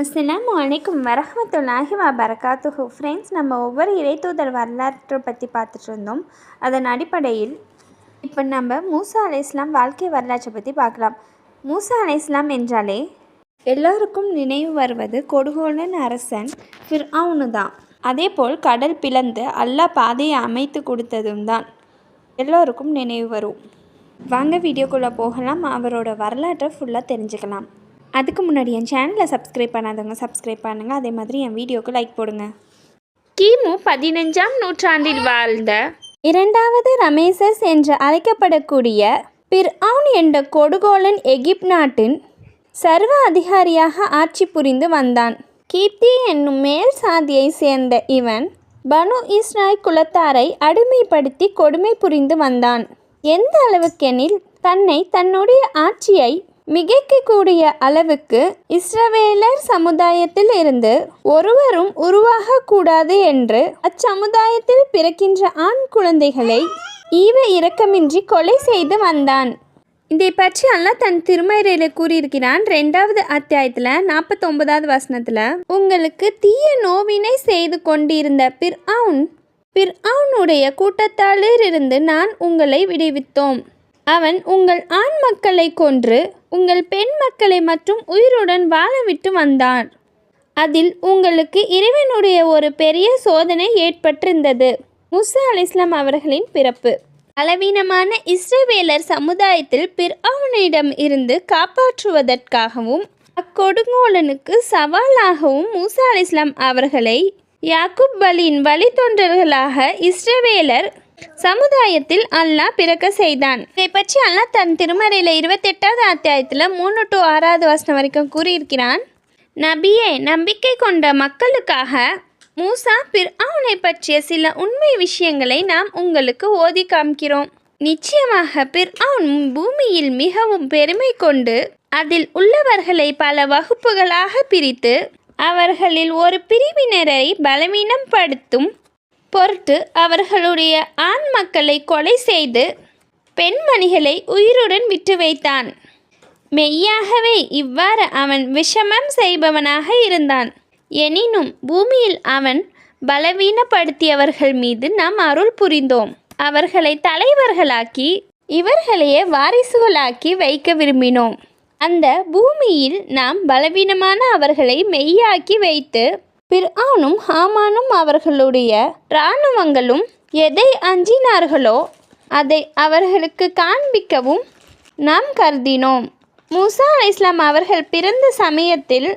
அஸ்ஸலாமு அலைக்கும் வரஹ்மத்துல்லாஹி வபரகாத்துஹு. ஃப்ரெண்ட்ஸ், நம்ம ஒவ்வொரு இறைத்தூதர் வரலாற்றை பற்றி பார்த்துட்டு இருந்தோம். அதன் அடிப்படையில் இப்போ நம்ம மூசா அலைஹிஸ்ஸலாம் வாழ்க்கை வரலாற்றை பற்றி பார்க்கலாம். மூசா அலைஹிஸ்ஸலாம் என்றாலே எல்லோருக்கும் நினைவு வருவது கொடுகோலன் அரசன் ஃபிர்அவுனு தான். அதேபோல் கடல் பிளந்து அல்லாஹ் பாதையை அமைத்து கொடுத்ததும் தான் எல்லோருக்கும் நினைவு வரும். வாங்க வீடியோக்குள்ளே போகலாம், அவரோட வரலாற்றை ஃபுல்லாக தெரிஞ்சுக்கலாம். அதுக்கு முன்னாடி என் சேனலை சப்ஸ்கிரைப் பண்ணாதவங்க சப்ஸ்கிரைப் பண்ணுங்கள். அதே மாதிரி என் வீடியோக்கு லைக் போடுங்க. கிமு 15ஆம் நூற்றாண்டில் வாழ்ந்த இரண்டாவது ரமேசஸ் என்று அழைக்கப்படக்கூடிய பிர்அவுன் என்ற கொடுகோலன் எகிப்து நாட்டின் சர்வ அதிகாரியாக ஆட்சி புரிந்து வந்தான். கீப்தி என்னும் மேல் சாதியை சேர்ந்த இவன் பனு இஸ்ராயல் குலத்தாரை அடிமைப்படுத்தி கொடுமை புரிந்து வந்தான். எந்த அளவுக்கெனில் தன்னுடைய ஆட்சியை மிகைக்கக்கூடிய அளவுக்கு இஸ்ரவேலர் சமுதாயத்தில் இருந்து ஒருவரும் உருவாகக்கூடாது என்று அச்சமுதாயத்தில் பிறக்கின்ற ஆண் குழந்தைகளை ஈவ இரக்கமின்றி கொலை செய்து வந்தான். இதை பற்றி அல்லாஹ் தன் திருமறையில் கூறியிருக்கிறான். 2வது அத்தியாயத்தில் 49வது வசனத்தில், உங்களுக்கு தீய நோவினை செய்து கொண்டிருந்த பிர்அவுனுடைய கூட்டத்தாலிருந்து நான் உங்களை விடுவித்தோம். அவன் உங்கள் ஆண் மக்களை கொன்று உங்கள் பெண் மக்களை மற்றும் உயிருடன் வாழ விட்டு வந்தான். அதில் உங்களுக்கு இறைவனுடைய ஒரு பெரிய சோதனை ஏற்பட்டிருந்தது. மூசா அலைஹிஸ்ஸலாம் அவர்களின் பிறப்பு. பலவீனமான இஸ்ரவேலர் சமுதாயத்தில் பிர்அவுனிடம் இருந்து காப்பாற்றுவதற்காகவும் அக்கொடுங்கோலனுக்கு சவாலாகவும் மூசா அலைஹிஸ்ஸலாம் அவர்களை யாக்கூப் அலியின் வழித்தோன்றல்களாக இஸ்ரவேலர் சமுதாயத்தில் அல்லாஹ் பிறக்க செய்தான். இதை பற்றி அல்லாஹ் தன் திருமறையில் 28வது அத்தியாயத்தில் 3 to 6வது வசனம் வரைக்கும் கூறியிருக்கிறான். நபியே, நம்பிக்கை கொண்ட மக்களுக்காக மூசா பிர்அவுனை பற்றிய சில உண்மை விஷயங்களை நாம் உங்களுக்கு ஓதி காமிக்கிறோம். நிச்சயமாக பிர்அவுன் பூமியில் மிகவும் பெருமை கொண்டு அதில் உள்ளவர்களை பல வகுப்புகளாக பிரித்து அவர்களில் ஒரு பிரிவினரை பலவீனப்படுத்தும் பொருட்டு அவர்களுடைய ஆண் மக்களை கொலை செய்து பெண்மணிகளை உயிருடன் விட்டு வைத்தான். மெய்யாகவே இவ்வாறு அவன் விஷமம் செய்பவனாக இருந்தான். எனினும் பூமியில் அவன் பலவீனப்படுத்தியவர்கள் மீது நாம் அருள் புரிந்தோம். அவர்களை தலைவர்களாக்கி இவர்களையே வாரிசுகளாக்கி வைக்க விரும்பினோம். அந்த பூமியில் நாம் பலவீனமான அவர்களை மெய்யாக்கி வைத்து பிர்அவுனும் ஹாமானும் அவர்களுடைய இராணுவங்களும் எதை அஞ்சினார்களோ அதை அவர்களுக்கு காண்பிக்கவும் நாம் கருதினோம். மூசா அலைஹிஸ்ஸலாம் அவர்கள் பிறந்த சமயத்தில்